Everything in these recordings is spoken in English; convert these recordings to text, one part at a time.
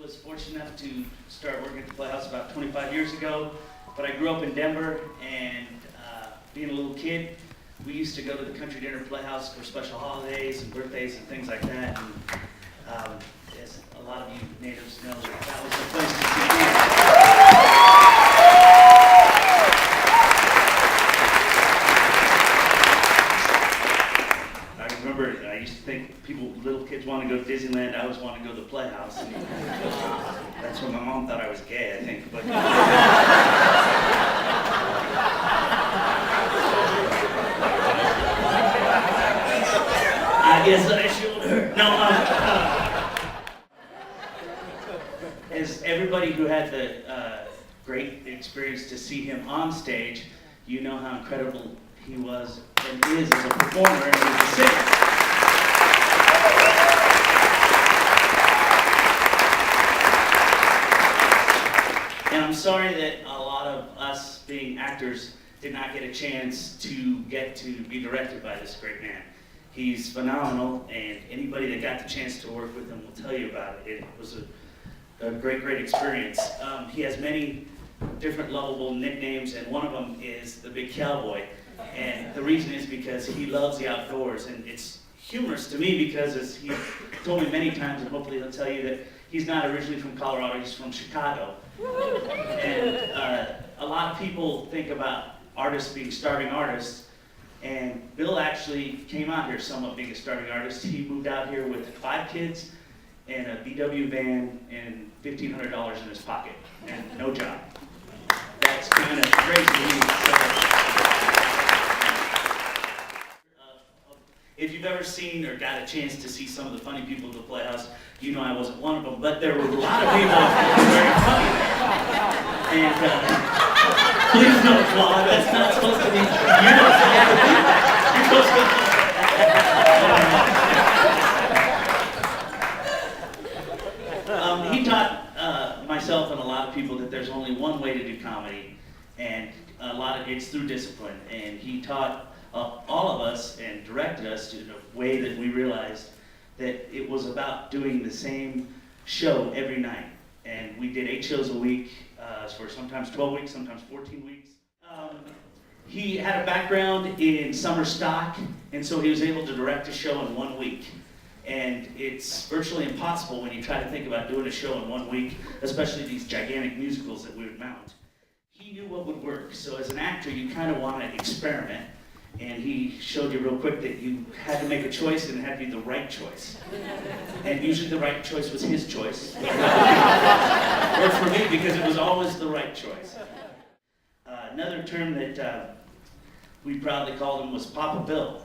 was fortunate enough to start working at the Playhouse about 25 years ago, but I grew up in Denver, and being a little kid, we used to go to the Country Dinner Playhouse for special holidays and birthdays and things like that. And as a lot of you natives know, that was the place to see. I remember I used to think little kids want to go to Disneyland. I always wanted to go to the Playhouse. And that's when my mom thought I was gay, I think. But I guess I showed her. No, as everybody who had the great experience to see him on stage, you know how incredible he was and is as a performer and as a singer. And I'm sorry that a lot of us being actors did not get a chance to get to be directed by this great man. He's phenomenal, and anybody that got the chance to work with him will tell you about it. It was a great experience. He has many different lovable nicknames, and one of them is the Big Cowboy. And the reason is because he loves the outdoors, and it's humorous to me because, as he told me many times, and hopefully he'll tell you, that he's not originally from Colorado, he's from Chicago. And a lot of people think about artists being starving artists, and Bill actually came out here somewhat being a starving artist. He moved out here with 5 kids and a VW van and $1,500 in his pocket, and no job. That's kind of crazy to me. If you've ever seen or got a chance to see some of the funny people at the Playhouse, you know I wasn't one of them, but there were a lot of people who were very funny there. And please don't applaud, that's not supposed to be, you're not supposed to be that. You're supposed to be. He taught myself and a lot of people that there's only one way to do comedy, and it's through discipline. And he taught all of us and directed us to a way that we realized that it was about doing the same show every night. And we did 8 shows a week for sometimes 12 weeks, sometimes 14 weeks. He had a background in summer stock, and so he was able to direct a show in 1 week. And it's virtually impossible when you try to think about doing a show in 1 week, especially these gigantic musicals that we would mount. He knew what would work, so as an actor you kind of want to experiment. And he showed you real quick that you had to make a choice, and it had to be the right choice. And usually the right choice was his choice. Or for me, because it was always the right choice. Another term that we proudly called him was Papa Bill.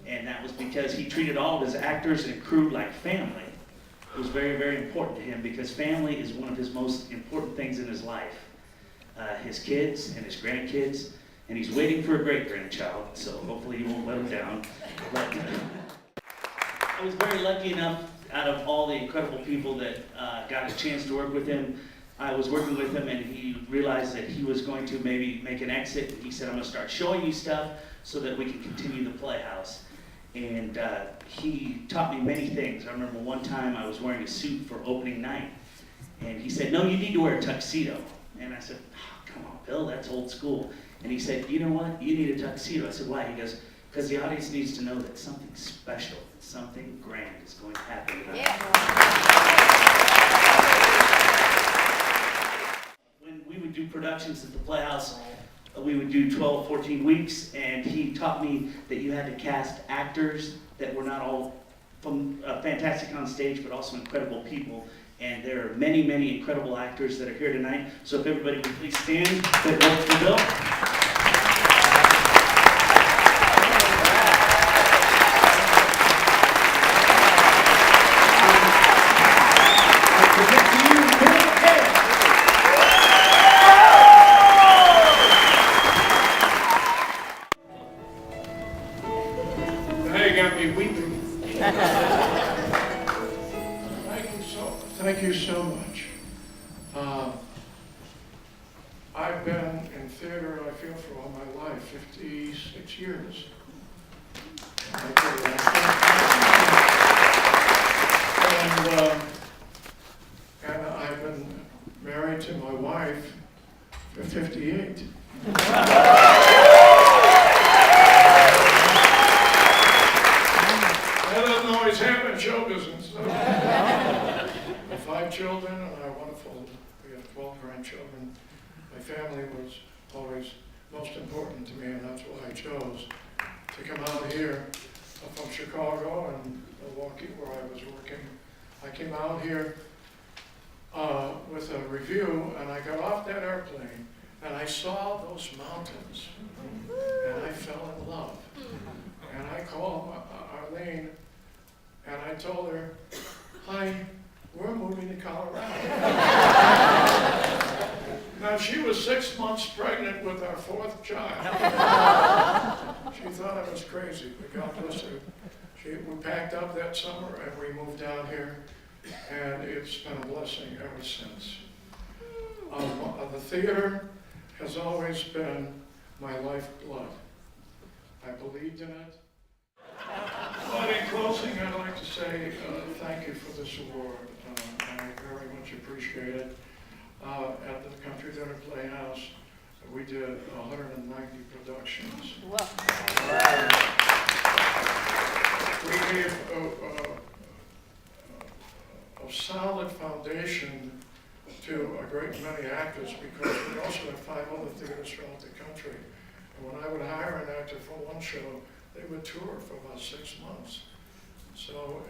And that was because he treated all of his actors and crew like family. It was very important to him, because family is one of his most important things in his life. His kids and his grandkids. And he's waiting for a great-grandchild, so hopefully he won't let him down. But I was very lucky enough, out of all the incredible people that got a chance to work with him, I was working with him, and he realized that he was going to maybe make an exit. And he said, I'm going to start showing you stuff so that we can continue the Playhouse. And he taught me many things. I remember one time I was wearing a suit for opening night, and he said, no, you need to wear a tuxedo. And I said, oh, come on, Bill, that's old school. And he said, you know what, you need a tuxedo. I said, why? He goes, because the audience needs to know that something special, something grand is going to happen tonight. Yeah. When we would do productions at the Playhouse, we would do 12, 14 weeks, and he taught me that you had to cast actors that were not all fantastic on stage, but also incredible people. And there are many incredible actors that are here tonight. So if everybody would please stand that work for Bill. Now you got me weeping. Thank you so much. I've been in theater, I feel, for all my life, 56 years. And wife for 58. That doesn't always happen in show business. 5 children, and we have 12 grandchildren. My family was always most important to me, and that's why I chose to come out here from Chicago and Milwaukee, where I was working. I came out here with a review, and I got off that airplane, and I saw those mountains, and I fell in love. And I called Arlene, and I told her, "Hi, we're moving to Colorado." Now, she was 6 months pregnant with our 4th child. She thought I was crazy, but God bless her. We packed up that summer and we moved down here, and it's been a blessing ever since. The theater has always been my lifeblood. I believed in it. But in closing, I'd like to say thank you for this award. I very much appreciate it. At the Country Dinner Playhouse, we did 190 productions. Wow. We gave a solid foundation to a great many actors, because we also have 5 other theaters throughout the country. And when I would hire an actor for one show, they would tour for about 6 months. So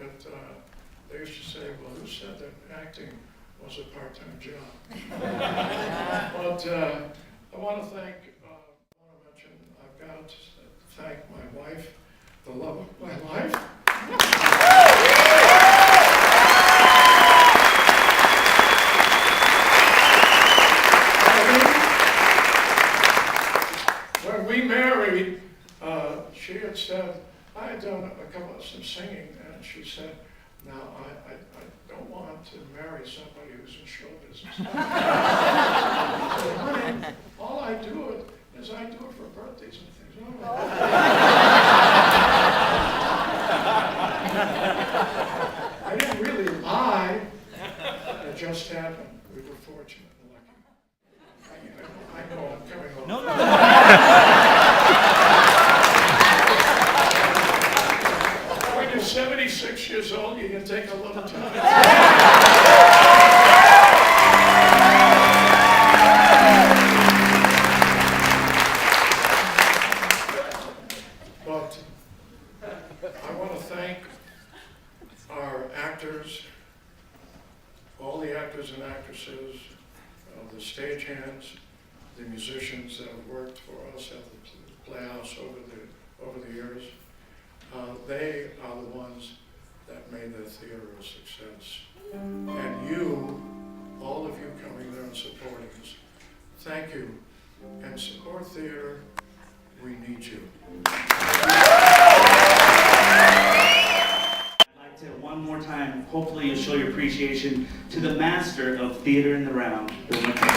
they used to say, "Well, who said that acting was a part-time job?" But I want to mention, I've got to thank my wife, the love of my life. When we married, she had said, I had done some singing, and she said, "Now, I don't want to marry somebody who's in show business." I said, "Honey, all I do is I do it for birthdays and things." I didn't really lie. It just happened. We were fortunate and lucky. I know I'm coming on. No. When you're 76 years old, you can take a little time. But I want to thank our actors, all the actors and actresses, the stagehands, the musicians that have worked for us at the Playhouse over the years. They are the ones that made the theater a success. And you, all of you coming there and supporting us, thank you. And support theater. We need you. I'd like to, one more time, hopefully you'll show your appreciation to the master of theater in the round, Bill McHale.